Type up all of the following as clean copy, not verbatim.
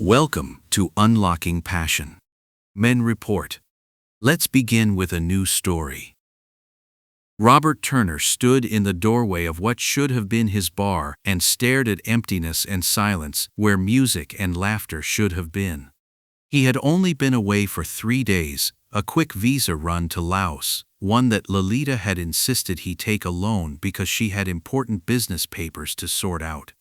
Welcome to Unlocking Passion. Men Report. Let's begin with a new story. Robert Turner stood in the doorway of what should have been his bar and stared at emptiness and silence where music and laughter should have been. He had only been away for 3 days, a quick visa run to Laos, one that Lolita had insisted he take alone because she had important business papers to sort out.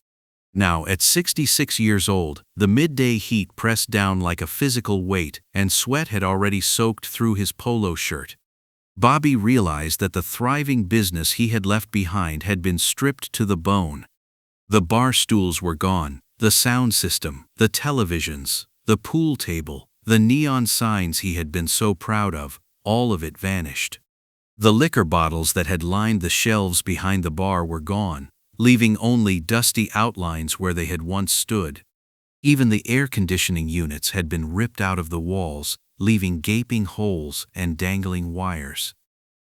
Now, at 66 years old, the midday heat pressed down like a physical weight, and sweat had already soaked through his polo shirt. Bobby realized that the thriving business he had left behind had been stripped to the bone. The bar stools were gone, the sound system, the televisions, the pool table, the neon signs he had been so proud of, all of it vanished. The liquor bottles that had lined the shelves behind the bar were gone, leaving only dusty outlines where they had once stood. Even the air conditioning units had been ripped out of the walls, leaving gaping holes and dangling wires.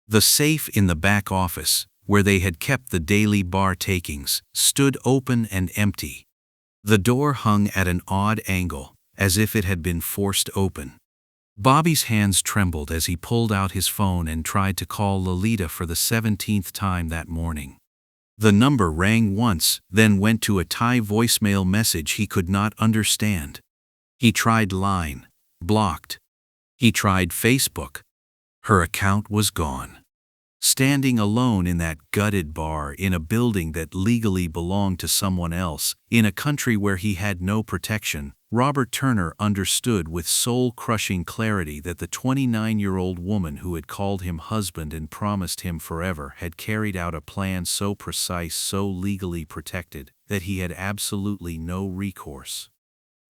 The safe in the back office, where they had kept the daily bar takings, stood open and empty. The door hung at an odd angle, as if it had been forced open. Bobby's hands trembled as he pulled out his phone and tried to call Lolita for the 17th time that morning. The number rang once, then went to a Thai voicemail message he could not understand. He tried Line, blocked. He tried Facebook. Her account was gone. Standing alone in that gutted bar in a building that legally belonged to someone else, in a country where he had no protection, Robert Turner understood with soul-crushing clarity that the 29-year-old woman who had called him husband and promised him forever had carried out a plan so precise, so legally protected, that he had absolutely no recourse.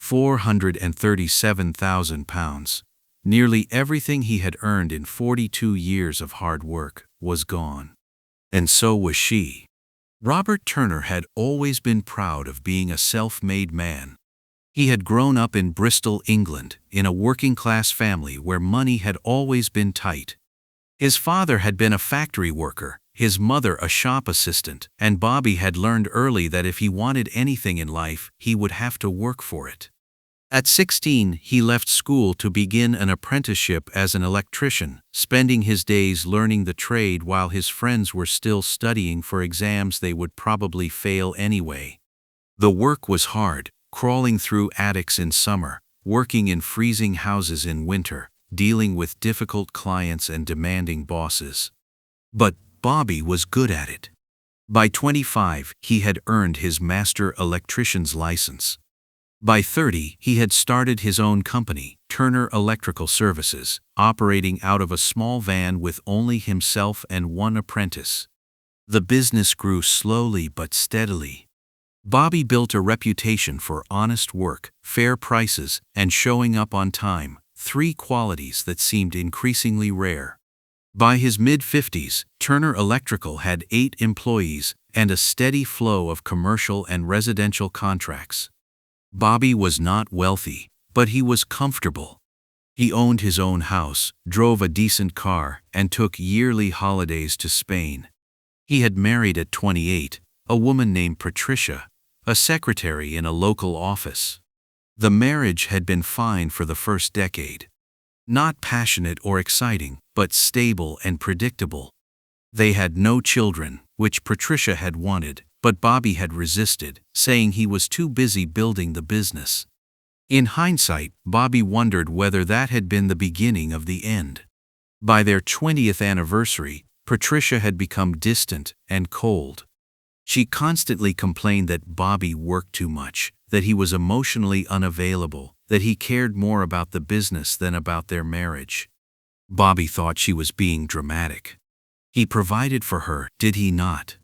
£437,000, nearly everything he had earned in 42 years of hard work, was gone. And so was she. Robert Turner had always been proud of being a self-made man. He had grown up in Bristol, England, in a working-class family where money had always been tight. His father had been a factory worker, his mother a shop assistant, and Bobby had learned early that if he wanted anything in life, he would have to work for it. At 16, he left school to begin an apprenticeship as an electrician, spending his days learning the trade while his friends were still studying for exams they would probably fail anyway. The work was hard, crawling through attics in summer, working in freezing houses in winter, dealing with difficult clients and demanding bosses. But Bobby was good at it. By 25, he had earned his master electrician's license. By 30, he had started his own company, Turner Electrical Services, operating out of a small van with only himself and one apprentice. The business grew slowly but steadily. Bobby built a reputation for honest work, fair prices, and showing up on time, 3 qualities that seemed increasingly rare. By his mid-50s, Turner Electrical had 8 employees and a steady flow of commercial and residential contracts. Bobby was not wealthy, but he was comfortable. He owned his own house, drove a decent car, and took yearly holidays to Spain. He had married at 28, a woman named Patricia, a secretary in a local office. The marriage had been fine for the first decade. Not passionate or exciting, but stable and predictable. They had no children, which Patricia had wanted, but Bobby had resisted, saying he was too busy building the business. In hindsight, Bobby wondered whether that had been the beginning of the end. By their 20th anniversary, Patricia had become distant and cold. She constantly complained that Bobby worked too much, that he was emotionally unavailable, that he cared more about the business than about their marriage. Bobby thought she was being dramatic. He provided for her, did he not?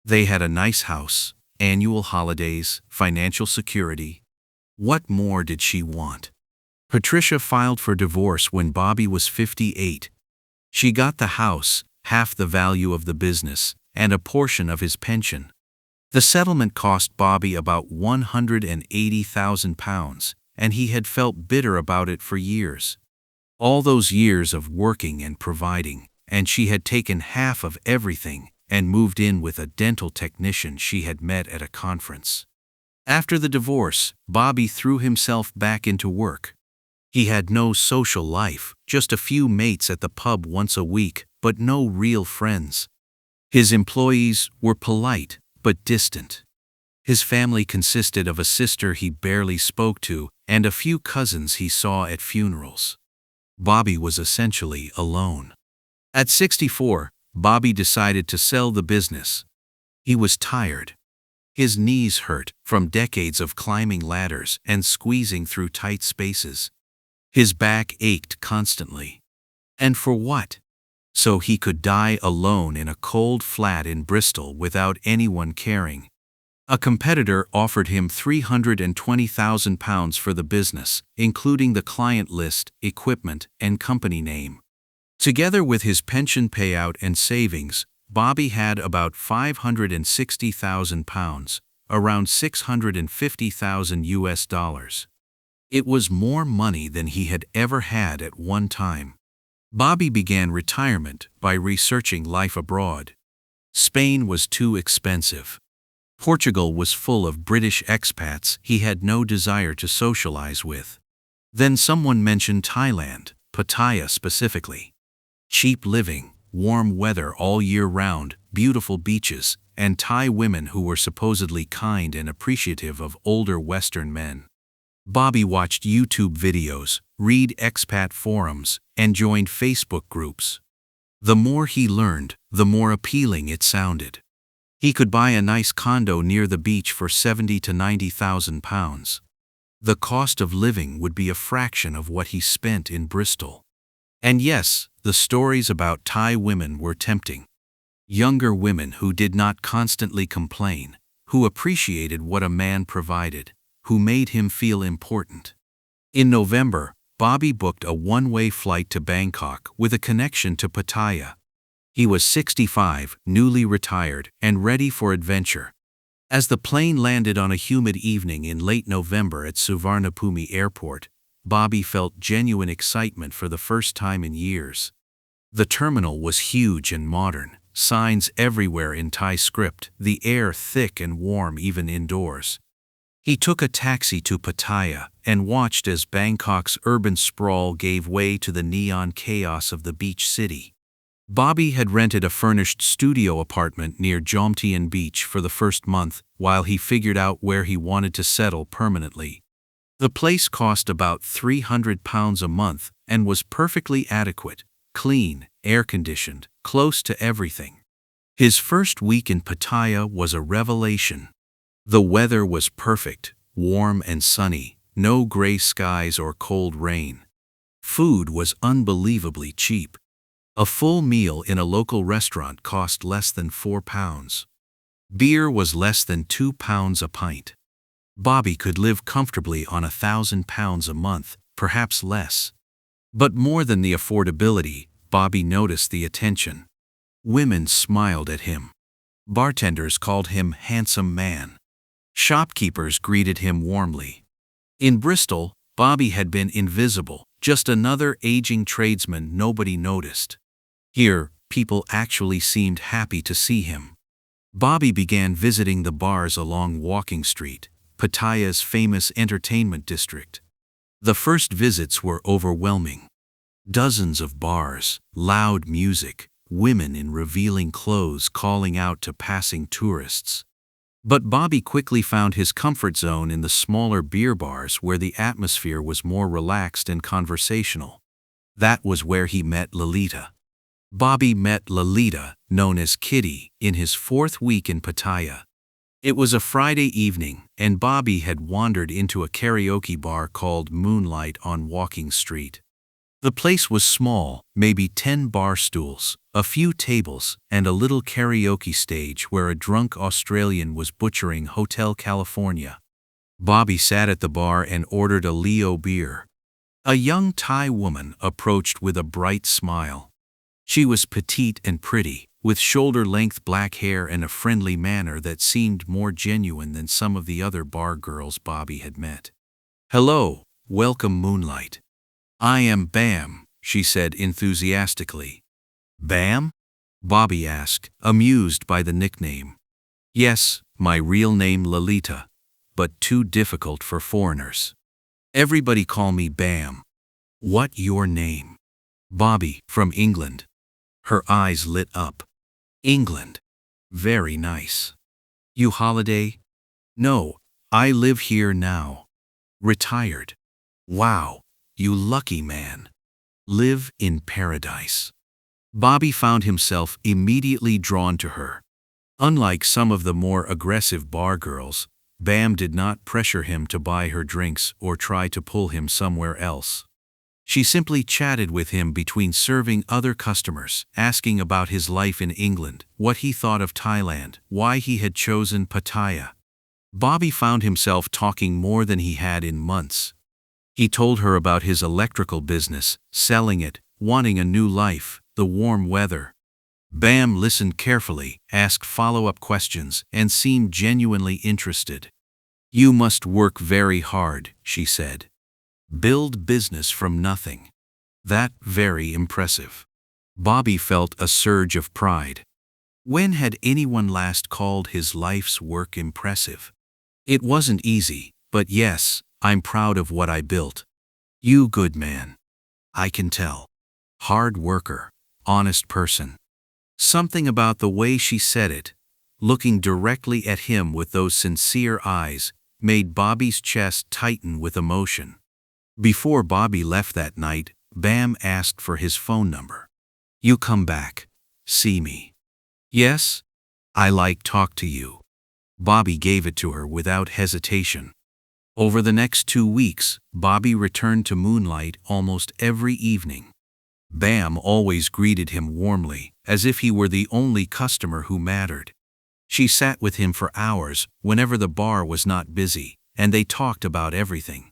They had a nice house, annual holidays, financial security. What more did she want? Patricia filed for divorce when Bobby was 58. She got the house, half the value of the business, and a portion of his pension. The settlement cost Bobby about £180,000, and he had felt bitter about it for years. All those years of working and providing, and she had taken half of everything and moved in with a dental technician she had met at a conference. After the divorce, Bobby threw himself back into work. He had no social life, just a few mates at the pub once a week, but no real friends. His employees were polite, but distant. His family consisted of a sister he barely spoke to and a few cousins he saw at funerals. Bobby was essentially alone. At 64, Bobby decided to sell the business. He was tired. His knees hurt from decades of climbing ladders and squeezing through tight spaces. His back ached constantly. And for what? So he could die alone in a cold flat in Bristol without anyone caring. A competitor offered him £320,000 for the business, including the client list, equipment, and company name. Together with his pension payout and savings, Bobby had about £560,000, around $650,000. It was more money than he had ever had at one time. Bobby began retirement by researching life abroad. Spain was too expensive. Portugal was full of British expats he had no desire to socialize with. Then someone mentioned Thailand, Pattaya specifically. Cheap living, warm weather all year round, beautiful beaches, and Thai women who were supposedly kind and appreciative of older Western men. Bobby watched YouTube videos, read expat forums, and joined Facebook groups. The more he learned, the more appealing it sounded. He could buy a nice condo near the beach for £70,000 to £90,000. The cost of living would be a fraction of what he spent in Bristol. And yes, the stories about Thai women were tempting. Younger women who did not constantly complain, who appreciated what a man provided, who made him feel important. In November, Bobby booked a one-way flight to Bangkok with a connection to Pattaya. He was 65, newly retired, and ready for adventure. As the plane landed on a humid evening in late November at Suvarnabhumi Airport, Bobby felt genuine excitement for the first time in years. The terminal was huge and modern, signs everywhere in Thai script, the air thick and warm even indoors. He took a taxi to Pattaya and watched as Bangkok's urban sprawl gave way to the neon chaos of the beach city. Bobby had rented a furnished studio apartment near Jomtien Beach for the first month while he figured out where he wanted to settle permanently. The place cost about £300 a month and was perfectly adequate, clean, air-conditioned, close to everything. His first week in Pattaya was a revelation. The weather was perfect, warm and sunny, no gray skies or cold rain. Food was unbelievably cheap. A full meal in a local restaurant cost less than £4. Beer was less than £2 a pint. Bobby could live comfortably on £1,000 a month, perhaps less. But more than the affordability, Bobby noticed the attention. Women smiled at him. Bartenders called him handsome man. Shopkeepers greeted him warmly. In Bristol, Bobby had been invisible, just another aging tradesman nobody noticed. Here, people actually seemed happy to see him. Bobby began visiting the bars along Walking Street, Pattaya's famous entertainment district. The first visits were overwhelming. Dozens of bars, loud music, women in revealing clothes calling out to passing tourists. But Bobby quickly found his comfort zone in the smaller beer bars where the atmosphere was more relaxed and conversational. That was where he met Lolita. Bobby met Lolita, known as Kitty, in his fourth week in Pattaya. It was a Friday evening, and Bobby had wandered into a karaoke bar called Moonlight on Walking Street. The place was small, maybe 10 bar stools, a few tables, and a little karaoke stage where a drunk Australian was butchering Hotel California. Bobby sat at the bar and ordered a Leo beer. A young Thai woman approached with a bright smile. She was petite and pretty, with shoulder-length black hair and a friendly manner that seemed more genuine than some of the other bar girls Bobby had met. "Hello, welcome Moonlight. I am Bam," she said enthusiastically. "Bam?" Bobby asked, amused by the nickname. "Yes, my real name Lalita. but too difficult for foreigners. Everybody call me Bam. What your name? Bobby, from England. Her eyes lit up. England. Very nice. You holiday? No, I live here now. Retired. Wow, you lucky man. Live in paradise. Bobby found himself immediately drawn to her. Unlike some of the more aggressive bar girls, Bam did not pressure him to buy her drinks or try to pull him somewhere else. She simply chatted with him between serving other customers, asking about his life in England, what he thought of Thailand, why he had chosen Pattaya. Bobby found himself talking more than he had in months. He told her about his electrical business, selling it, wanting a new life, the warm weather. Bam listened carefully, asked follow-up questions, and seemed genuinely interested. You must work very hard, she said. Build business from nothing. That very impressive. Bobby felt a surge of pride. When had anyone last called his life's work impressive? It wasn't easy, but yes, I'm proud of what I built. You good man. I can tell. Hard worker, honest person. Something about the way she said it, looking directly at him with those sincere eyes, made Bobby's chest tighten with emotion. Before Bobby left that night, Bam asked for his phone number. You come back. See me. Yes? I like talk to you. Bobby gave it to her without hesitation. Over the next 2 weeks, Bobby returned to Moonlight almost every evening. Bam always greeted him warmly, as if he were the only customer who mattered. She sat with him for hours whenever the bar was not busy, and they talked about everything.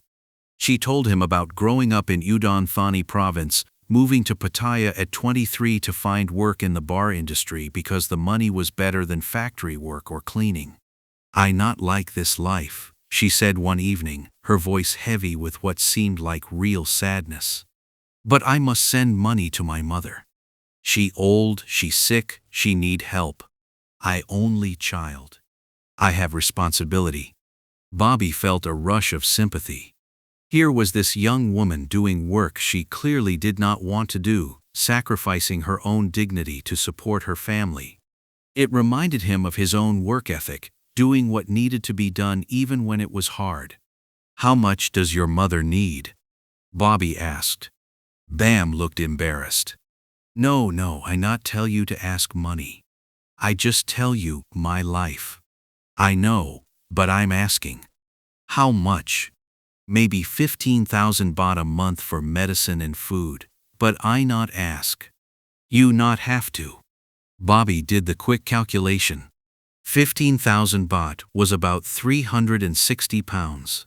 She told him about growing up in Udon Thani province, moving to Pattaya at 23 to find work in the bar industry because the money was better than factory work or cleaning. I not like this life, she said one evening, her voice heavy with what seemed like real sadness. But I must send money to my mother. She old, she sick, she need help. I only child. I have responsibility. Bobby felt a rush of sympathy. Here was this young woman doing work she clearly did not want to do, sacrificing her own dignity to support her family. It reminded him of his own work ethic, doing what needed to be done even when it was hard. How much does your mother need? Bobby asked. Bam looked embarrassed. No, I not tell you to ask money. I just tell you my life. I know, but I'm asking. How much? Maybe 15,000 baht a month for medicine and food, but I not ask. You not have to. Bobby did the quick calculation. 15,000 baht was about 360 pounds.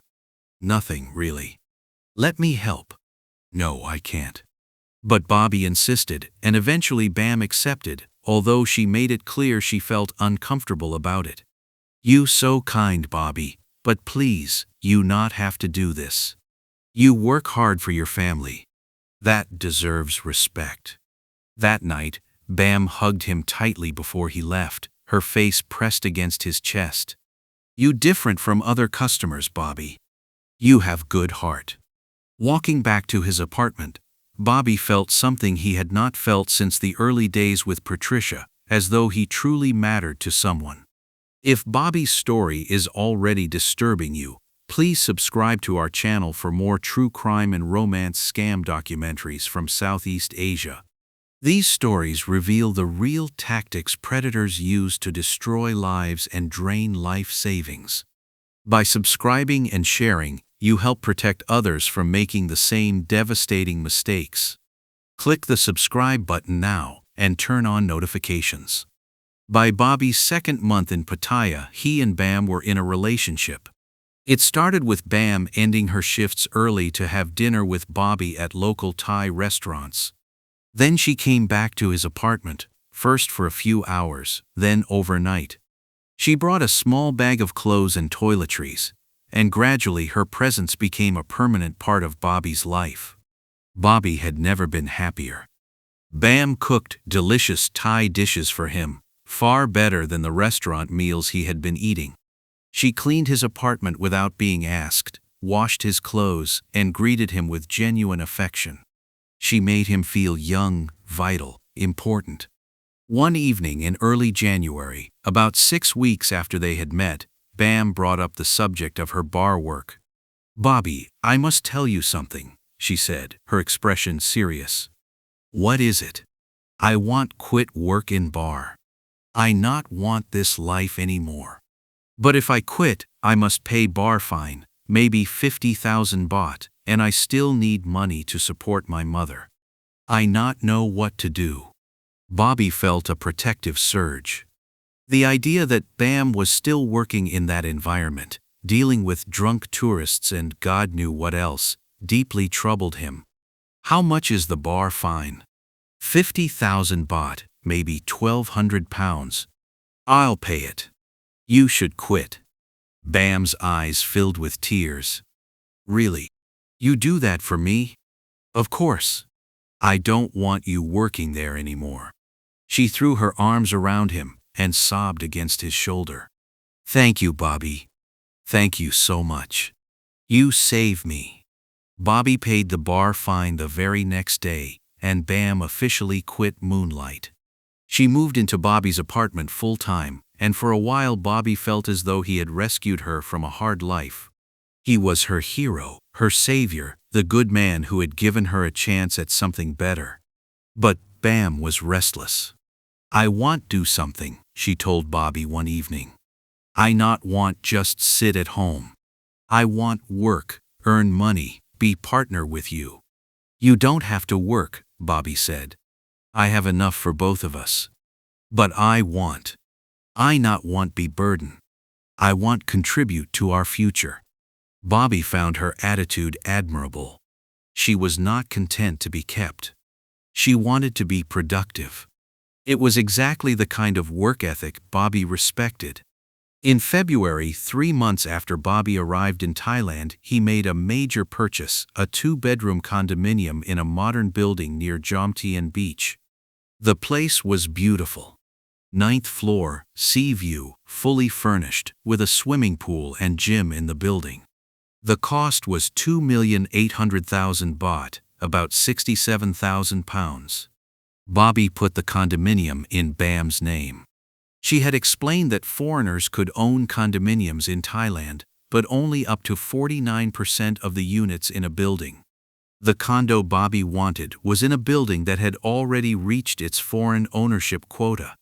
Nothing, really. Let me help. No, I can't. But Bobby insisted, and eventually Bam accepted, although she made it clear she felt uncomfortable about it. You so kind, Bobby, but please, you not have to do this. You work hard for your family. That deserves respect. That night, Bam hugged him tightly before he left, her face pressed against his chest. You different from other customers, Bobby. You have good heart. Walking back to his apartment, Bobby felt something he had not felt since the early days with Patricia, as though he truly mattered to someone. If Bobby's story is already disturbing you, please subscribe to our channel for more true crime and romance scam documentaries from Southeast Asia. These stories reveal the real tactics predators use to destroy lives and drain life savings. By subscribing and sharing, you help protect others from making the same devastating mistakes. Click the subscribe button now and turn on notifications. By Bobby's second month in Pattaya, he and Bam were in a relationship. It started with Bam ending her shifts early to have dinner with Bobby at local Thai restaurants. Then she came back to his apartment, first for a few hours, then overnight. She brought a small bag of clothes and toiletries, and gradually her presence became a permanent part of Bobby's life. Bobby had never been happier. Bam cooked delicious Thai dishes for him, far better than the restaurant meals he had been eating. She cleaned his apartment without being asked, washed his clothes, and greeted him with genuine affection. She made him feel young, vital, important. One evening in early January, about 6 weeks after they had met, Bam brought up the subject of her bar work. "Bobby, I must tell you something," she said, her expression serious. "What is it?" "I want quit work in bar. I not want this life anymore. But if I quit, I must pay bar fine, maybe 50,000 baht, and I still need money to support my mother. I not know what to do." Bobby felt a protective surge. The idea that Bam was still working in that environment, dealing with drunk tourists and God knew what else, deeply troubled him. "How much is the bar fine?" 50,000 baht, maybe 1,200 pounds. "I'll pay it." "You should quit." Bam's eyes filled with tears. "Really? You do that for me?" "Of course. I don't want you working there anymore." She threw her arms around him and sobbed against his shoulder. "Thank you, Bobby. Thank you so much. You saved me." Bobby paid the bar fine the very next day, and Bam officially quit Moonlight. She moved into Bobby's apartment full-time, and for a while Bobby felt as though he had rescued her from a hard life. He was her hero, her savior, the good man who had given her a chance at something better. But Bam was restless. "I want do something," she told Bobby one evening. "I not want just sit at home. I want work, earn money, be partner with you." "You don't have to work," Bobby said. "I have enough for both of us." "But I not want be burden. I want contribute to our future." Bobby found her attitude admirable. She was not content to be kept. She wanted to be productive. It was exactly the kind of work ethic Bobby respected. In February, 3 months after Bobby arrived in Thailand, he made a major purchase, a 2-bedroom condominium in a modern building near Jomtien Beach. The place was beautiful. 9th floor, sea view, fully furnished, with a swimming pool and gym in the building. The cost was 2,800,000 baht, about 67,000 pounds. Bobby put the condominium in Bam's name. She had explained that foreigners could own condominiums in Thailand, but only up to 49% of the units in a building. The condo Bobby wanted was in a building that had already reached its foreign ownership quota.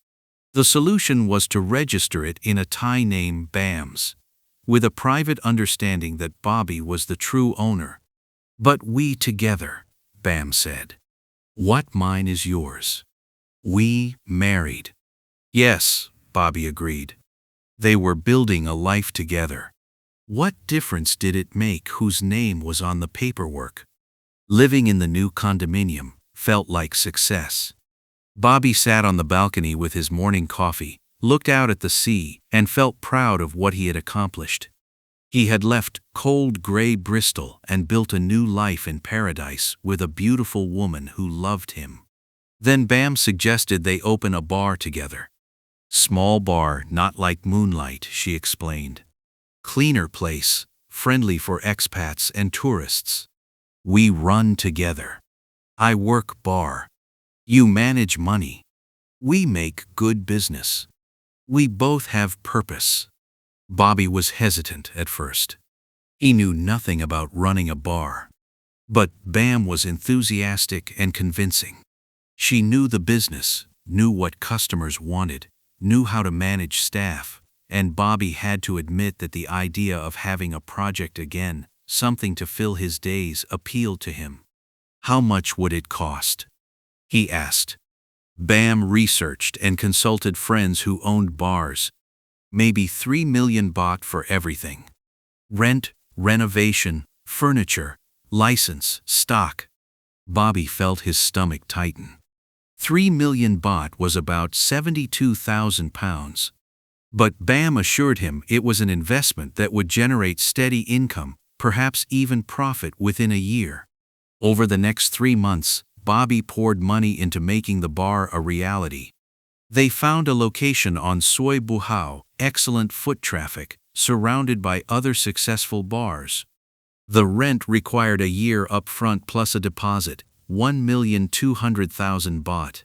The solution was to register it in a Thai name, Bam's, with a private understanding that Bobby was the true owner. "But we together," Bam said. "What mine is yours. We married." "Yes," Bobby agreed. They were building a life together. What difference did it make whose name was on the paperwork? Living in the new condominium felt like success. Bobby sat on the balcony with his morning coffee, looked out at the sea, and felt proud of what he had accomplished. He had left cold gray Bristol and built a new life in paradise with a beautiful woman who loved him. Then Bam suggested they open a bar together. "Small bar, not like Moonlight," she explained. "Cleaner place, friendly for expats and tourists. We run together. I work bar. You manage money. We make good business. We both have purpose." Bobby was hesitant at first. He knew nothing about running a bar. But Bam was enthusiastic and convincing. She knew the business, knew what customers wanted, knew how to manage staff, and Bobby had to admit that the idea of having a project again, something to fill his days, appealed to him. "How much would it cost?" he asked. Bam researched and consulted friends who owned bars. "Maybe 3 million baht for everything. Rent, renovation, furniture, license, stock." Bobby felt his stomach tighten. 3 million baht was about 72,000 pounds. But Bam assured him it was an investment that would generate steady income, perhaps even profit within a year. Over the next 3 months, Bobby poured money into making the bar a reality. They found a location on Soi Buhao, excellent foot traffic, surrounded by other successful bars. The rent required a year upfront plus a deposit, 1,200,000 baht.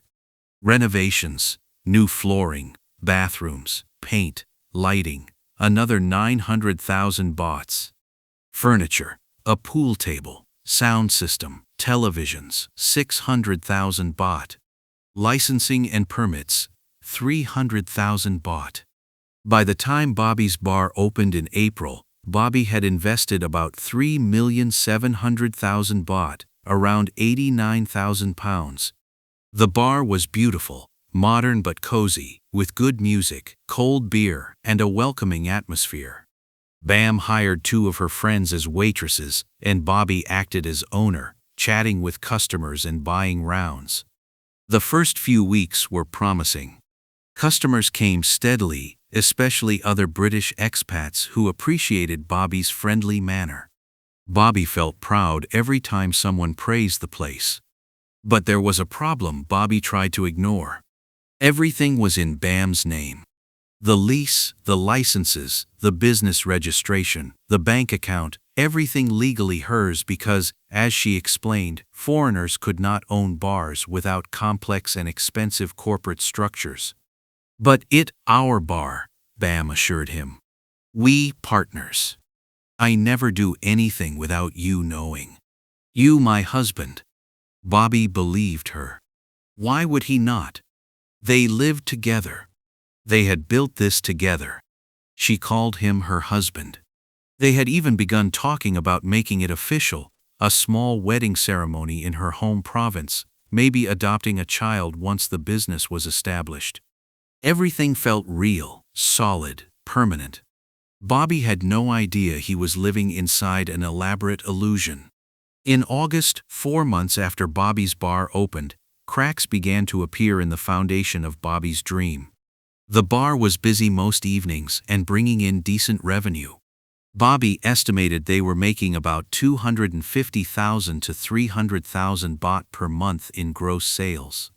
Renovations, new flooring, bathrooms, paint, lighting, another 900,000 bahts. Furniture, a pool table, sound system, televisions, 600,000 baht. Licensing and permits, 300,000 baht. By the time Bobby's bar opened in April, Bobby had invested about 3,700,000 baht, around 89,000 pounds. The bar was beautiful, modern but cozy, with good music, cold beer, and a welcoming atmosphere. Bam hired 2 of her friends as waitresses, and Bobby acted as owner, chatting with customers and buying rounds. The first few weeks were promising. Customers came steadily, especially other British expats who appreciated Bobby's friendly manner. Bobby felt proud every time someone praised the place. But there was a problem Bobby tried to ignore. Everything was in Bam's name. The lease, the licenses, the business registration, the bank account, everything legally hers because, as she explained, foreigners could not own bars without complex and expensive corporate structures. But our bar, Bam assured him. We partners. I never do anything without you knowing. You my husband. Bobby believed her. Why would he not? They lived together. They had built this together. She called him her husband. They had even begun talking about making it official, a small wedding ceremony in her home province, maybe adopting a child once the business was established. Everything felt real, solid, permanent. Bobby had no idea he was living inside an elaborate illusion. In August, 4 months after Bobby's bar opened, cracks began to appear in the foundation of Bobby's dream. The bar was busy most evenings and bringing in decent revenue. Bobby estimated they were making about 250,000 to 300,000 baht per month in gross sales.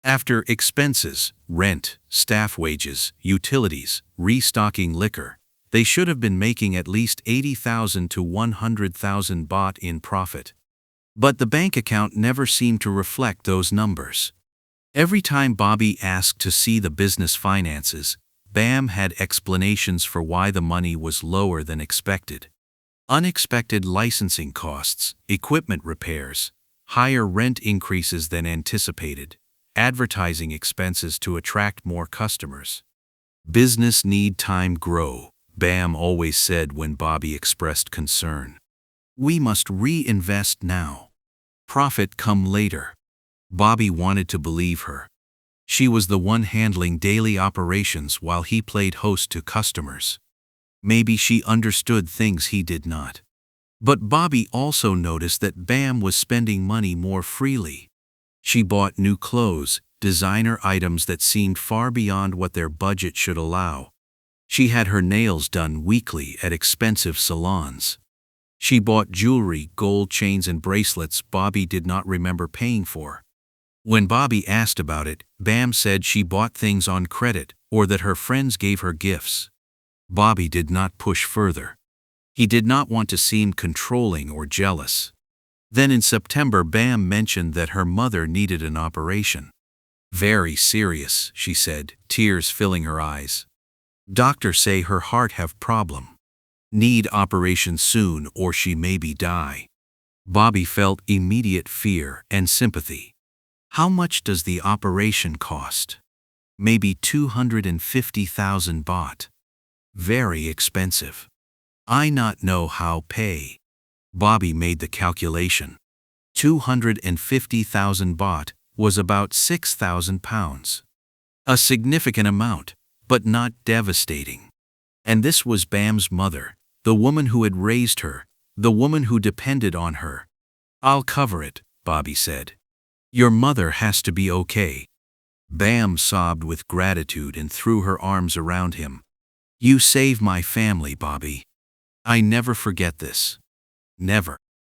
After expenses, rent, staff wages, utilities, restocking liquor, they should have been making at least 80,000 to 100,000 baht in profit. But the bank account never seemed to reflect those numbers. Every time Bobby asked to see the business finances, Bam had explanations for why the money was lower than expected. Unexpected licensing costs, equipment repairs, higher rent increases than anticipated, advertising expenses to attract more customers. Business need time grow, Bam always said when Bobby expressed concern. We must reinvest now. Profit come later. Bobby wanted to believe her. She was the one handling daily operations while he played host to customers. Maybe she understood things he did not. But Bobby also noticed that Bam was spending money more freely. She bought new clothes, designer items that seemed far beyond what their budget should allow. She had her nails done weekly at expensive salons. She bought jewelry, gold chains and bracelets Bobby did not remember paying for. When Bobby asked about it, Bam said she bought things on credit or that her friends gave her gifts. Bobby did not push further. He did not want to seem controlling or jealous. Then in September, Bam mentioned that her mother needed an operation. Very serious, she said, tears filling her eyes. Doctor say her heart have problem. Need operation soon or she maybe die. Bobby felt immediate fear and sympathy. How much does the operation cost? Maybe 250,000 baht. Very expensive. I not know how pay. Bobby made the calculation. 250,000 baht was about 6,000 pounds. A significant amount, but not devastating. And this was Bam's mother, the woman who had raised her, the woman who depended on her. I'll cover it, Bobby said. Your mother has to be okay. Bam sobbed with gratitude and threw her arms around him. You save my family, Bobby. I never forget this. Never.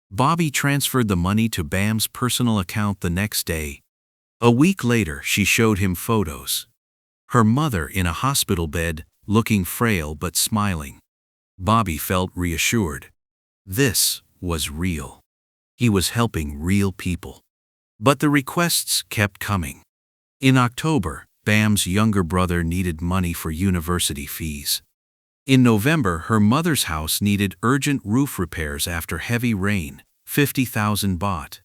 Bobby transferred the money to Bam's personal account the next day. A week later, she showed him photos. Her mother in a hospital bed, looking frail but smiling. Bobby felt reassured. This was real. He was helping real people. But the requests kept coming. In October, Bam's younger brother needed money for university fees. In November, her mother's house needed urgent roof repairs after heavy rain, 50,000 baht.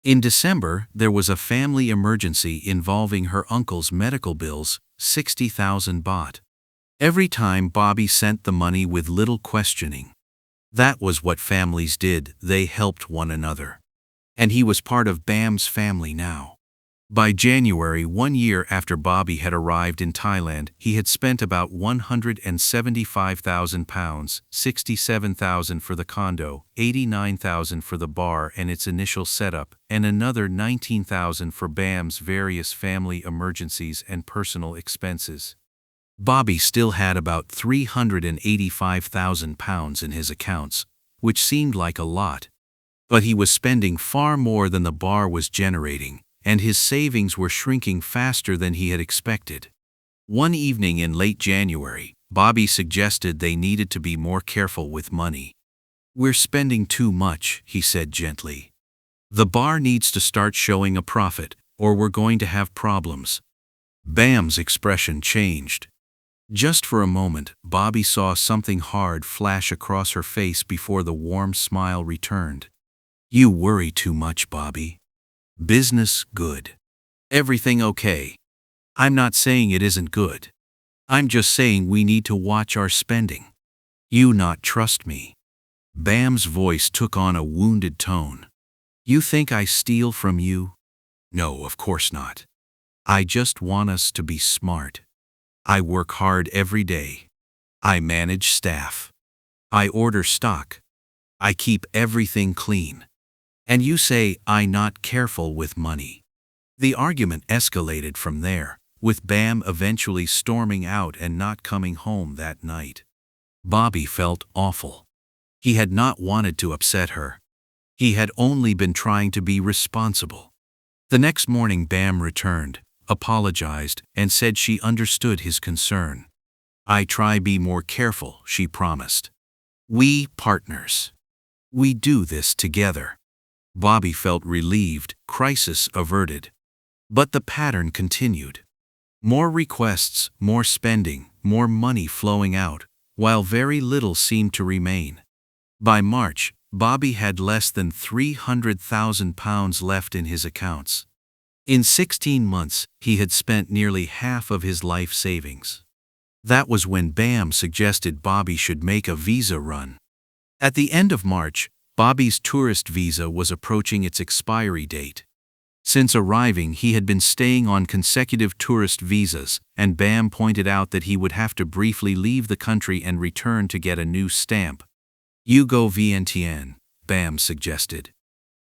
In December, there was a family emergency involving her uncle's medical bills, 60,000 baht. Every time Bobby sent the money with little questioning. That was what families did, they helped one another. And he was part of Bam's family now. By January, 1 year after Bobby had arrived in Thailand, he had spent about 175,000 pounds, 67,000 for the condo, 89,000 for the bar and its initial setup, and another 19,000 for Bam's various family emergencies and personal expenses. Bobby still had about 385,000 pounds in his accounts, which seemed like a lot. But he was spending far more than the bar was generating, and his savings were shrinking faster than he had expected. One evening in late January, Bobby suggested they needed to be more careful with money. "We're spending too much," he said gently. "The bar needs to start showing a profit, or we're going to have problems." Bam's expression changed. Just for a moment, Bobby saw something hard flash across her face before the warm smile returned. "You worry too much, Bobby. Business good. Everything okay? I'm not saying it isn't good. I'm just saying we need to watch our spending. You not trust me." Bam's voice took on a wounded tone. "You think I steal from you? No, of course not. I just want us to be smart. I work hard every day. I manage staff. I order stock. I keep everything clean. And you say I not careful with money." The argument escalated from there, with Bam eventually storming out and not coming home that night. Bobby felt awful. He had not wanted to upset her. He had only been trying to be responsible. The next morning Bam returned, apologized, and said she understood his concern. "I try be more careful," she promised. "We partners. We do this together." Bobby felt relieved, crisis averted. But the pattern continued. More requests, more spending, more money flowing out, while very little seemed to remain. By March, Bobby had less than 300,000 pounds left in his accounts. In 16 months, he had spent nearly half of his life savings. That was when Bam suggested Bobby should make a visa run. At the end of March, Bobby's tourist visa was approaching its expiry date. Since arriving, he had been staying on consecutive tourist visas, and Bam pointed out that he would have to briefly leave the country and return to get a new stamp. "You go Vientiane," Bam suggested.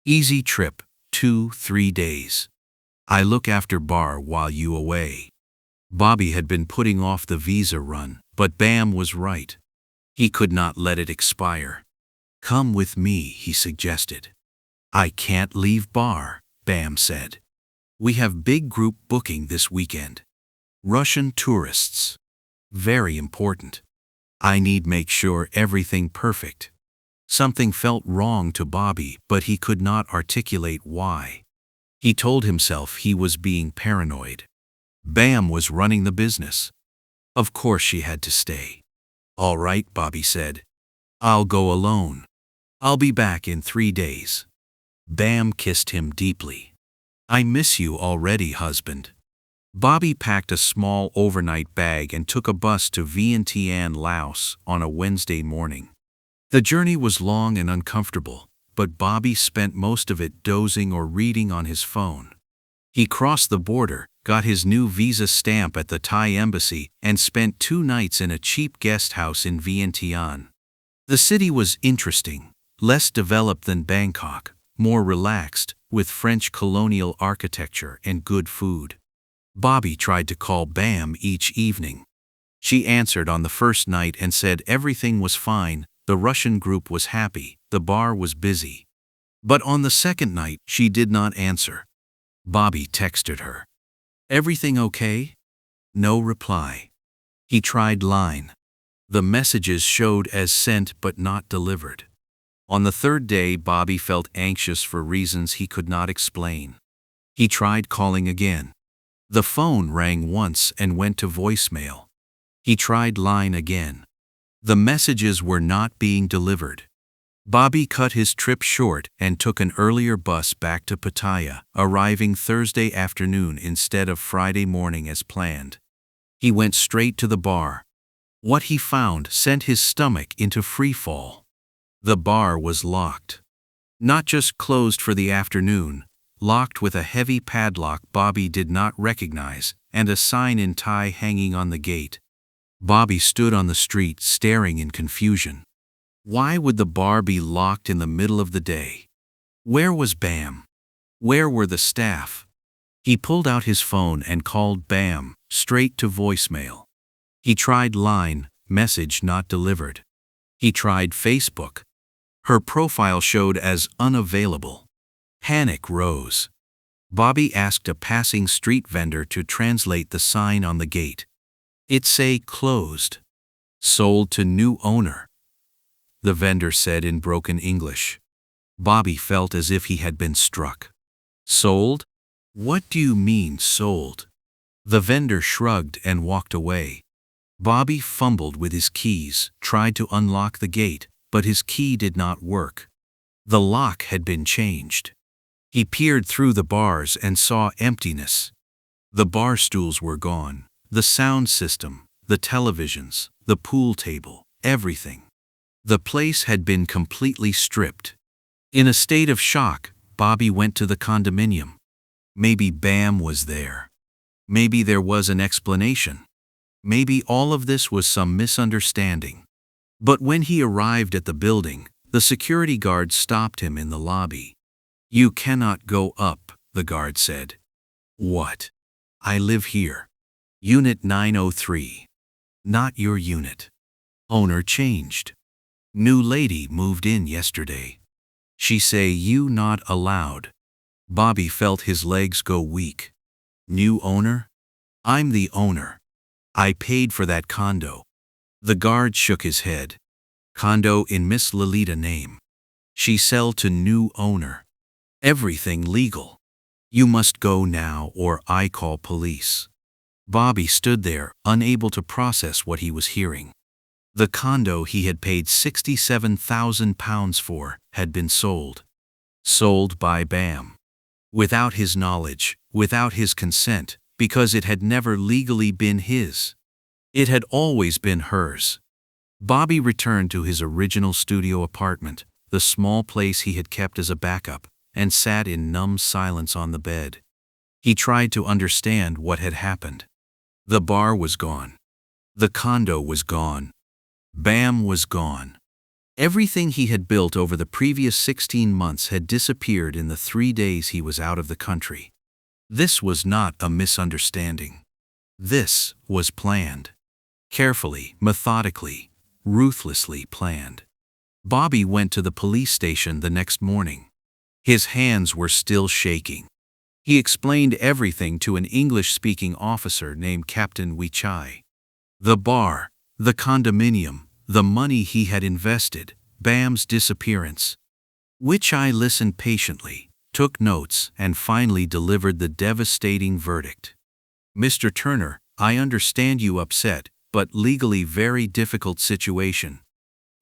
"Easy trip, 2-3 days. I look after bar while you away." Bobby had been putting off the visa run, but Bam was right. He could not let it expire. "Come with me," he suggested. "I can't leave bar," Bam said. "We have big group booking this weekend. Russian tourists. Very important. I need make sure everything perfect." Something felt wrong to Bobby, but he could not articulate why. He told himself he was being paranoid. Bam was running the business. Of course she had to stay. "All right," Bobby said. "I'll go alone. I'll be back in 3 days." Bam kissed him deeply. "I miss you already, husband." Bobby packed a small overnight bag and took a bus to Vientiane, Laos on a Wednesday morning. The journey was long and uncomfortable, but Bobby spent most of it dozing or reading on his phone. He crossed the border, got his new visa stamp at the Thai embassy, and spent 2 nights in a cheap guest house in Vientiane. The city was interesting, less developed than Bangkok, more relaxed, with French colonial architecture and good food. Bobby tried to call Bam each evening. She answered on the first night and said everything was fine, the Russian group was happy, the bar was busy. But on the second night, she did not answer. Bobby texted her. "Everything okay?" No reply. He tried line. The messages showed as sent but not delivered. On the third day, Bobby felt anxious for reasons he could not explain. He tried calling again. The phone rang once and went to voicemail. He tried line again. The messages were not being delivered. Bobby cut his trip short and took an earlier bus back to Pattaya, arriving Thursday afternoon instead of Friday morning as planned. He went straight to the bar. What he found sent his stomach into free fall. The bar was locked. Not just closed for the afternoon, locked with a heavy padlock Bobby did not recognize and a sign in Thai hanging on the gate. Bobby stood on the street staring in confusion. Why would the bar be locked in the middle of the day? Where was Bam? Where were the staff? He pulled out his phone and called Bam, straight to voicemail. He tried line, message not delivered. He tried Facebook. Her profile showed as unavailable. Panic rose. Bobby asked a passing street vendor to translate the sign on the gate. It say closed. Sold to new owner. The vendor said in broken English. Bobby felt as if he had been struck. Sold? What do you mean sold? The vendor shrugged and walked away. Bobby fumbled with his keys, tried to unlock the gate, but his key did not work. The lock had been changed. He peered through the bars and saw emptiness. The bar stools were gone, the sound system, the televisions, the pool table, everything. The place had been completely stripped. In a state of shock, Bobby went to the condominium. Maybe Bam was there. Maybe there was an explanation. Maybe all of this was some misunderstanding. But when he arrived at the building, the security guard stopped him in the lobby. You cannot go up, the guard said. What? I live here. Unit 903. Not your unit. Owner changed. New lady moved in yesterday. She say you not allowed. Bobby felt his legs go weak. New owner? I'm the owner. I paid for that condo. The guard shook his head. Condo in Miss Lalita name. She sell to new owner. Everything legal. You must go now or I call police. Bobby stood there, unable to process what he was hearing. The condo he had paid £67,000 for had been sold. Sold by Bam. Without his knowledge, without his consent, because it had never legally been his. It had always been hers. Bobby returned to his original studio apartment, the small place he had kept as a backup, and sat in numb silence on the bed. He tried to understand what had happened. The bar was gone. The condo was gone. Bam was gone. Everything he had built over the previous 16 months had disappeared in the 3 days he was out of the country. This was not a misunderstanding. This was planned. Carefully, methodically, ruthlessly planned. Bobby went to the police station the next morning. His hands were still shaking. He explained everything to an English-speaking officer named Captain Wichai. The bar, the condominium, the money he had invested, Bam's disappearance. Wichai listened patiently, took notes, and finally delivered the devastating verdict. Mr. Turner, I understand you upset, but legally very difficult situation.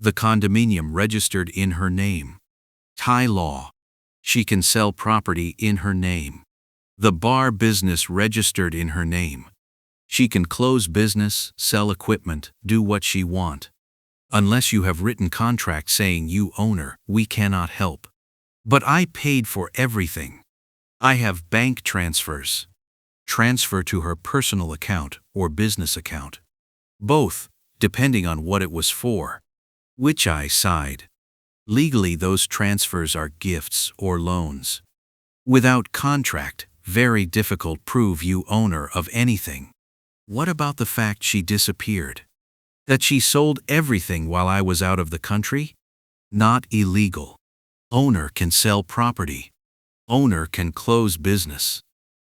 The condominium registered in her name. Thai law. She can sell property in her name. The bar business registered in her name. She can close business, sell equipment, do what she want. Unless you have written contract saying you own her, we cannot help. But I paid for everything. I have bank transfers. Transfer to her personal account or business account. Both, depending on what it was for. Which I sighed. Legally, those transfers are gifts or loans. Without contract, very difficult prove you owner of anything. What about the fact she disappeared? That she sold everything while I was out of the country? Not illegal. Owner can sell property. Owner can close business.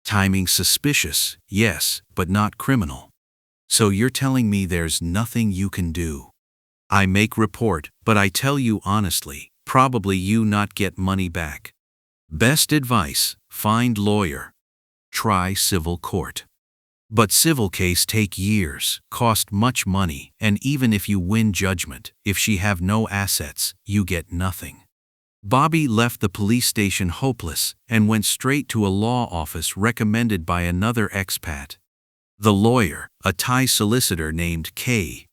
Timing suspicious, yes, but not criminal. So you're telling me there's nothing you can do? I make report, but I tell you honestly, probably you not get money back. Best advice, find lawyer. Try civil court. But civil case take years, cost much money, and even if you win judgment, if she have no assets, you get nothing. Bobby left the police station hopeless and went straight to a law office recommended by another expat. The lawyer, a Thai solicitor named K.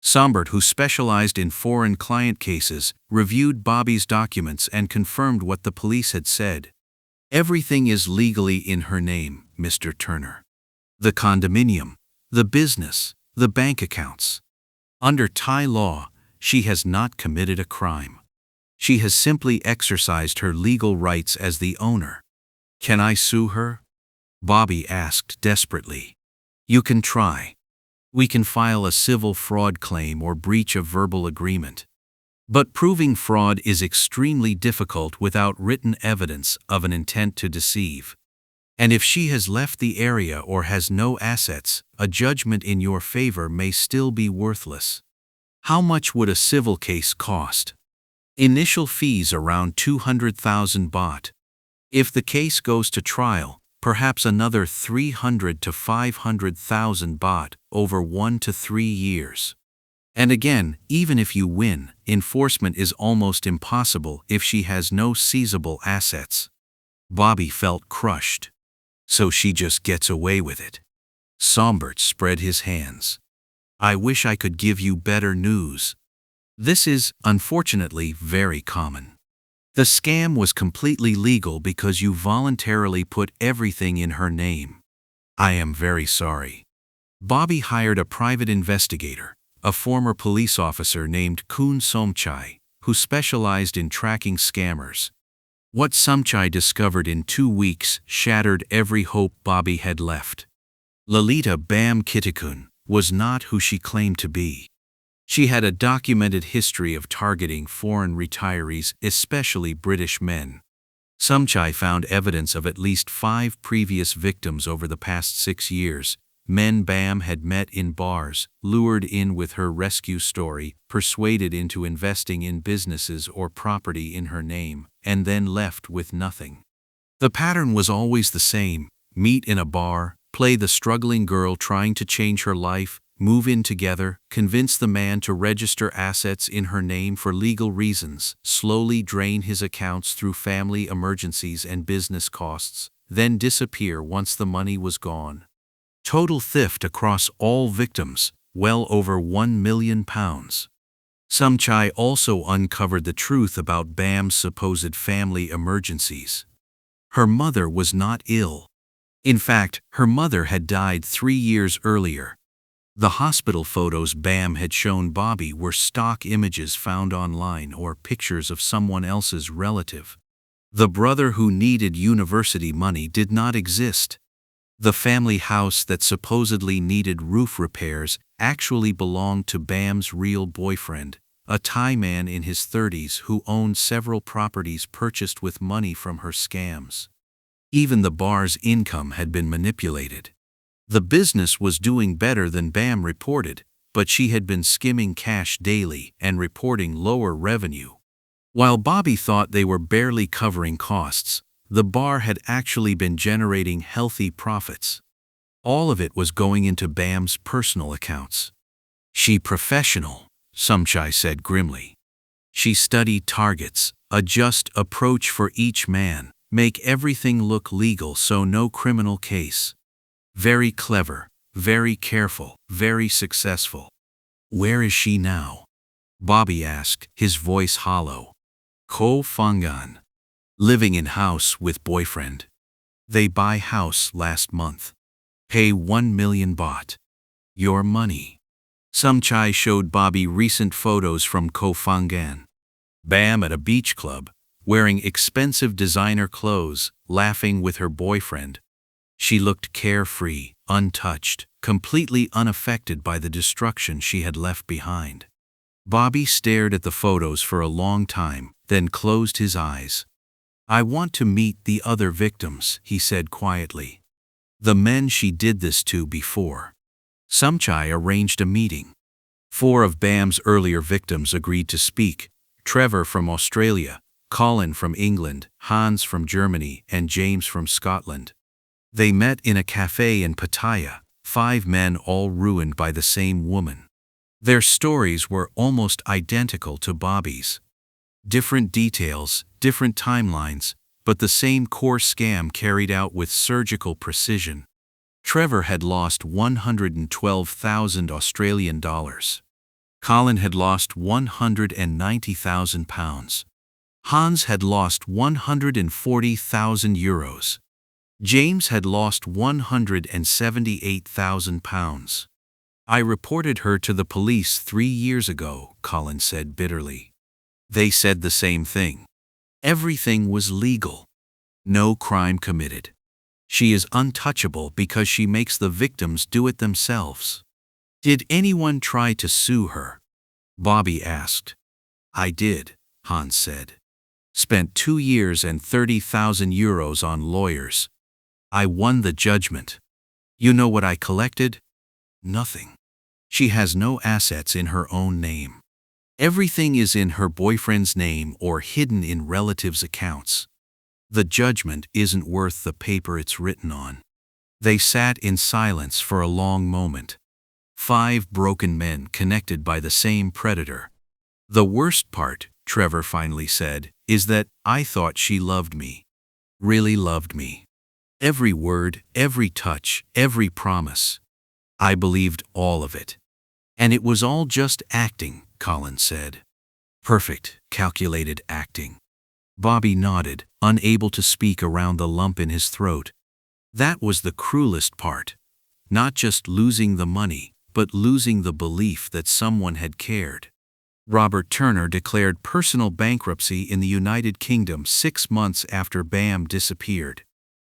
Sombert, who specialized in foreign client cases, reviewed Bobby's documents and confirmed what the police had said. Everything is legally in her name, Mr. Turner. The condominium, the business, the bank accounts. Under Thai law, she has not committed a crime. She has simply exercised her legal rights as the owner. Can I sue her? Bobby asked desperately. You can try. We can file a civil fraud claim or breach of verbal agreement. But proving fraud is extremely difficult without written evidence of an intent to deceive. And if she has left the area or has no assets, a judgment in your favor may still be worthless. How much would a civil case cost? Initial fees around 200,000 baht. If the case goes to trial, perhaps another 300 to 500,000 baht over 1 to 3 years. And again, even if you win, enforcement is almost impossible if she has no seizable assets. Bobby felt crushed. So she just gets away with it. Sombert spread his hands. I wish I could give you better news. This is, unfortunately, very common. The scam was completely legal because you voluntarily put everything in her name. I am very sorry. Bobby hired a private investigator, a former police officer named Kun Somchai, who specialized in tracking scammers. What Somchai discovered in 2 weeks shattered every hope Bobby had left. Lolita Bam Kitikun was not who she claimed to be. She had a documented history of targeting foreign retirees, especially British men. Somchai found evidence of at least 5 previous victims over the past 6 years. Men Bam had met in bars, lured in with her rescue story, persuaded into investing in businesses or property in her name, and then left with nothing. The pattern was always the same: meet in a bar, play the struggling girl trying to change her life, move in together, convince the man to register assets in her name for legal reasons, slowly drain his accounts through family emergencies and business costs, then disappear once the money was gone. Total theft across all victims, well over £1 million. Somchai also uncovered the truth about Bam's supposed family emergencies. Her mother was not ill. In fact, her mother had died 3 years earlier. The hospital photos Bam had shown Bobby were stock images found online or pictures of someone else's relative. The brother who needed university money did not exist. The family house that supposedly needed roof repairs actually belonged to Bam's real boyfriend, a Thai man in his 30s who owned several properties purchased with money from her scams. Even the bar's income had been manipulated. The business was doing better than Bam reported, but she had been skimming cash daily and reporting lower revenue. While Bobby thought they were barely covering costs, the bar had actually been generating healthy profits. All of it was going into Bam's personal accounts. She professional, Somchai said grimly. She studied targets, a just approach for each man, make everything look legal so no criminal case. Very clever, very careful, very successful. Where is she now? Bobby asked, his voice hollow. Ko Phangan. Living in house with boyfriend. They buy house last month. Pay 1 million baht. Your money. Somchai showed Bobby recent photos from Ko Phangan. Bam at a beach club, wearing expensive designer clothes, laughing with her boyfriend. She looked carefree, untouched, completely unaffected by the destruction she had left behind. Bobby stared at the photos for a long time, then closed his eyes. I want to meet the other victims, he said quietly. The men she did this to before. Sumchai arranged a meeting. 4 of Bam's earlier victims agreed to speak: Trevor from Australia, Colin from England, Hans from Germany, and James from Scotland. They met in a cafe in Pattaya, 5 men all ruined by the same woman. Their stories were almost identical to Bobby's. Different details, different timelines, but the same core scam carried out with surgical precision. Trevor had lost 112,000 Australian dollars. Colin had lost 190,000 pounds. Hans had lost 140,000 euros. James had lost 178,000 pounds. I reported her to the police 3 years ago, Colin said bitterly. They said the same thing. Everything was legal. No crime committed. She is untouchable because she makes the victims do it themselves. Did anyone try to sue her? Bobby asked. I did, Hans said. Spent 2 years and 30,000 euros on lawyers. I won the judgment. You know what I collected? Nothing. She has no assets in her own name. Everything is in her boyfriend's name or hidden in relatives' accounts. The judgment isn't worth the paper it's written on. They sat in silence for a long moment. 5 broken men connected by the same predator. The worst part, Trevor finally said, is that I thought she loved me. Really loved me. Every word, every touch, every promise. I believed all of it. And it was all just acting, Colin said. Perfect, calculated acting. Bobby nodded, unable to speak around the lump in his throat. That was the cruelest part. Not just losing the money, but losing the belief that someone had cared. Robert Turner declared personal bankruptcy in the United Kingdom 6 months after Bam disappeared.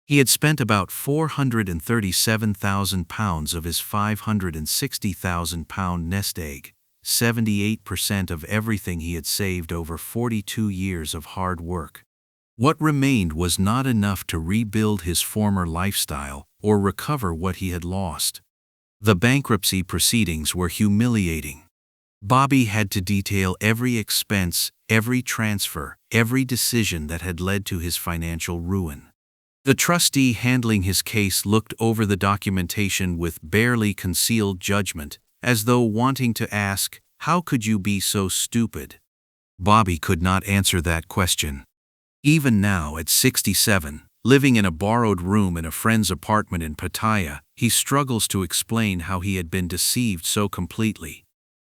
He had spent about £437,000 of his £560,000 nest egg, 78% of everything he had saved over 42 years of hard work. What remained was not enough to rebuild his former lifestyle or recover what he had lost. The bankruptcy proceedings were humiliating. Bobby had to detail every expense, every transfer, every decision that had led to his financial ruin. The trustee handling his case looked over the documentation with barely concealed judgment, as though wanting to ask, "How could you be so stupid?" Bobby could not answer that question. Even now, at 67, living in a borrowed room in a friend's apartment in Pattaya, he struggles to explain how he had been deceived so completely.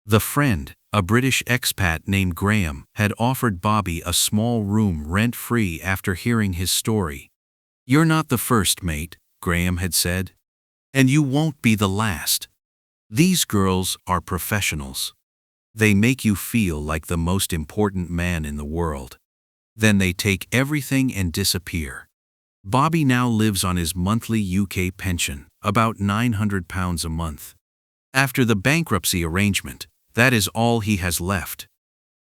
The friend, a British expat named Graham, had offered Bobby a small room rent-free after hearing his story. "You're not the first, mate," Graham had said. "And you won't be the last. These girls are professionals. They make you feel like the most important man in the world. Then they take everything and disappear." Bobby now lives on his monthly UK pension, about £900 a month. After the bankruptcy arrangement, that is all he has left.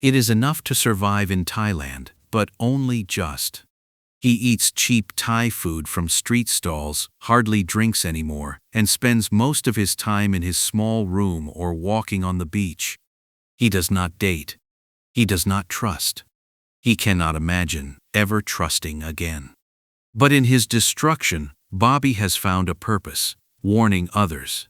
It is enough to survive in Thailand, but only just. He eats cheap Thai food from street stalls, hardly drinks anymore, and spends most of his time in his small room or walking on the beach. He does not date. He does not trust. He cannot imagine ever trusting again. But in his destruction, Bobby has found a purpose: warning others.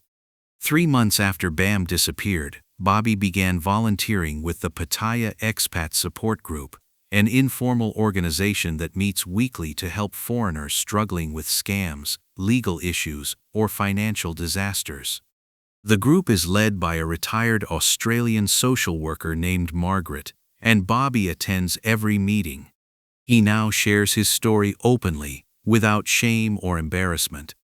3 months after Bam disappeared, Bobby began volunteering with the Pattaya Expat Support Group, an informal organization that meets weekly to help foreigners struggling with scams, legal issues, or financial disasters. The group is led by a retired Australian social worker named Margaret, and Bobby attends every meeting. He now shares his story openly, without shame or embarrassment.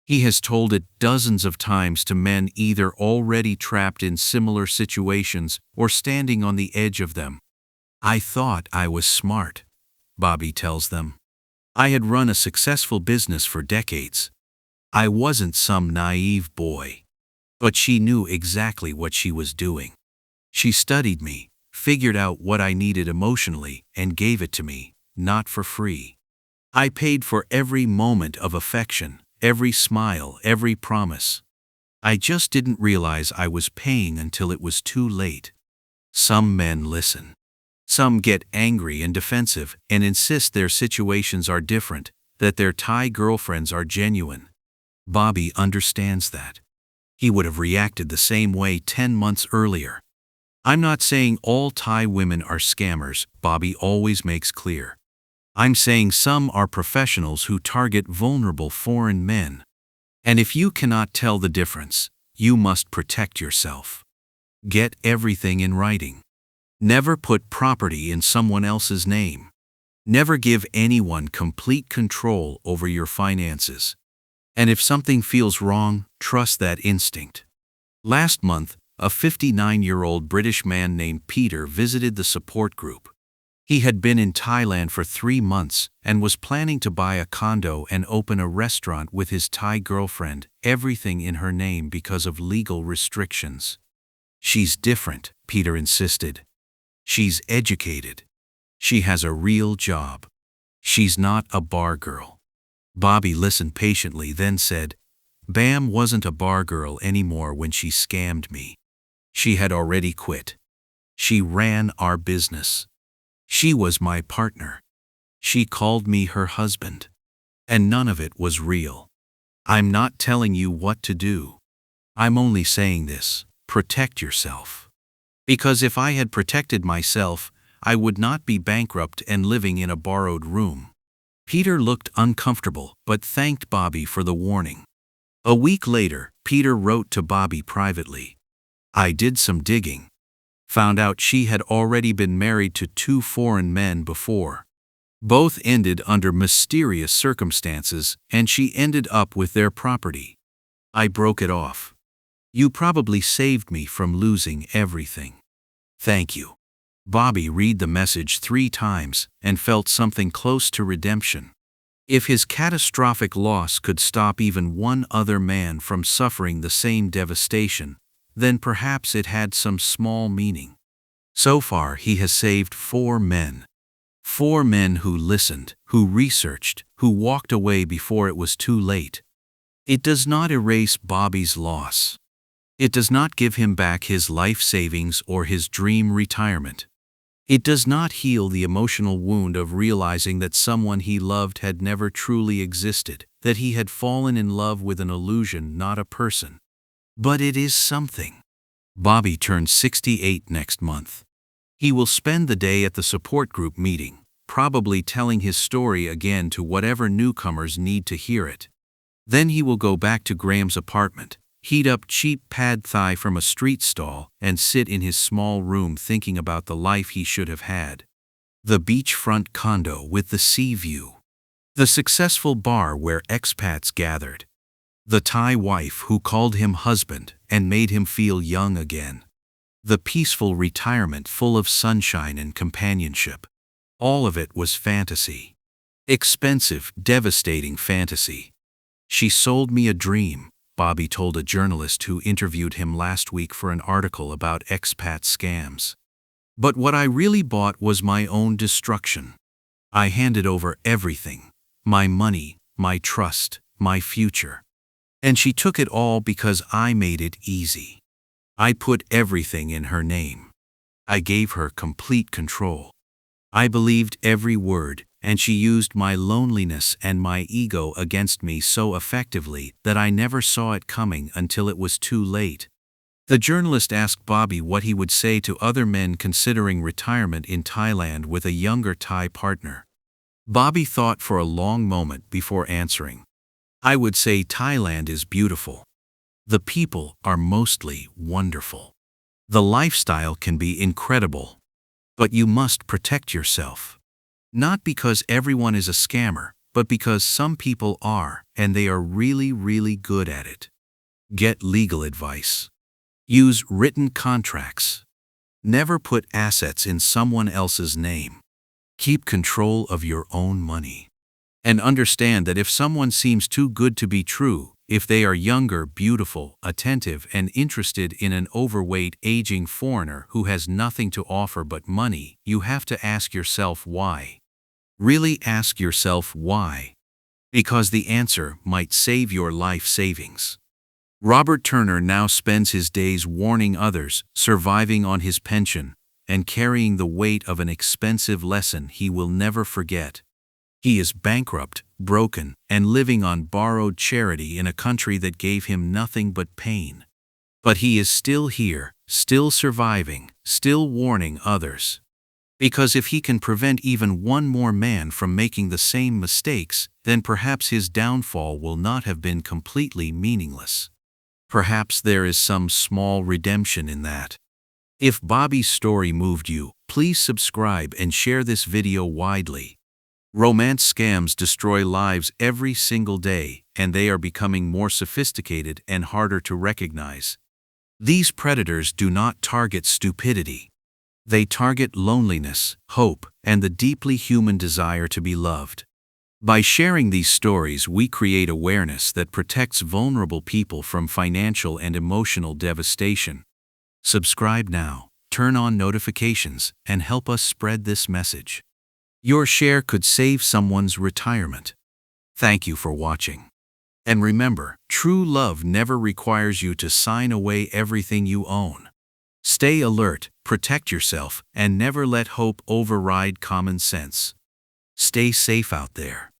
He has told it dozens of times to men either already trapped in similar situations or standing on the edge of them. "I thought I was smart," Bobby tells them. "I had run a successful business for decades. I wasn't some naive boy. But she knew exactly what she was doing. She studied me, figured out what I needed emotionally, and gave it to me, not for free. I paid for every moment of affection, every smile, every promise. I just didn't realize I was paying until it was too late. Some men listen. Some get angry and defensive and insist their situations are different, that their Thai girlfriends are genuine. Bobby understands that. He would have reacted the same way 10 months earlier. I'm not saying all Thai women are scammers, Bobby always makes clear. I'm saying some are professionals who target vulnerable foreign men. And if you cannot tell the difference, you must protect yourself. Get everything in writing. Never put property in someone else's name. Never give anyone complete control over your finances. And if something feels wrong, trust that instinct. Last month, a 59-year-old British man named Peter visited the support group. He had been in Thailand for 3 months and was planning to buy a condo and open a restaurant with his Thai girlfriend, everything in her name because of legal restrictions. She's different, Peter insisted. She's educated. She has a real job. She's not a bar girl. Bobby listened patiently, then said, Bam wasn't a bar girl anymore when she scammed me. She had already quit. She ran our business. She was my partner. She called me her husband. And none of it was real. I'm not telling you what to do. I'm only saying this: protect yourself. Because if I had protected myself, I would not be bankrupt and living in a borrowed room. Peter looked uncomfortable but thanked Bobby for the warning. A week later, Peter wrote to Bobby privately. I did some digging. Found out she had already been married to 2 foreign men before. Both ended under mysterious circumstances, and she ended up with their property. I broke it off. You probably saved me from losing everything. Thank you. Bobby read the message 3 times and felt something close to redemption. If his catastrophic loss could stop even one other man from suffering the same devastation, then perhaps it had some small meaning. So far he has saved 4 men. 4 men who listened, who researched, who walked away before it was too late. It does not erase Bobby's loss. It does not give him back his life savings or his dream retirement. It does not heal the emotional wound of realizing that someone he loved had never truly existed, that he had fallen in love with an illusion, not a person. But it is something. Bobby turns 68 next month. He will spend the day at the support group meeting, probably telling his story again to whatever newcomers need to hear it. Then he will go back to Graham's apartment, heat up cheap pad thai from a street stall, and sit in his small room thinking about the life he should have had. The beachfront condo with the sea view. The successful bar where expats gathered. The Thai wife who called him husband and made him feel young again. The peaceful retirement full of sunshine and companionship. All of it was fantasy. Expensive, devastating fantasy. She sold me a dream, Bobby told a journalist who interviewed him last week for an article about expat scams. But what I really bought was my own destruction. I handed over everything. My money, my trust, my future. And she took it all because I made it easy. I put everything in her name. I gave her complete control. I believed every word, and she used my loneliness and my ego against me so effectively that I never saw it coming until it was too late. The journalist asked Bobby what he would say to other men considering retirement in Thailand with a younger Thai partner. Bobby thought for a long moment before answering. I would say Thailand is beautiful. The people are mostly wonderful. The lifestyle can be incredible. But you must protect yourself. Not because everyone is a scammer, but because some people are, and they are really, really good at it. Get legal advice. Use written contracts. Never put assets in someone else's name. Keep control of your own money. And understand that if someone seems too good to be true, if they are younger, beautiful, attentive, and interested in an overweight, aging foreigner who has nothing to offer but money, you have to ask yourself why. Really ask yourself why. Because the answer might save your life savings. Robert Turner now spends his days warning others, surviving on his pension, and carrying the weight of an expensive lesson he will never forget. He is bankrupt, broken, and living on borrowed charity in a country that gave him nothing but pain. But he is still here, still surviving, still warning others. Because if he can prevent even one more man from making the same mistakes, then perhaps his downfall will not have been completely meaningless. Perhaps there is some small redemption in that. If Bobby's story moved you, please subscribe and share this video widely. Romance scams destroy lives every single day, and they are becoming more sophisticated and harder to recognize. These predators do not target stupidity. They target loneliness, hope, and the deeply human desire to be loved. By sharing these stories, we create awareness that protects vulnerable people from financial and emotional devastation. Subscribe now, turn on notifications, and help us spread this message. Your share could save someone's retirement. Thank you for watching. And remember, true love never requires you to sign away everything you own. Stay alert, protect yourself, and never let hope override common sense. Stay safe out there.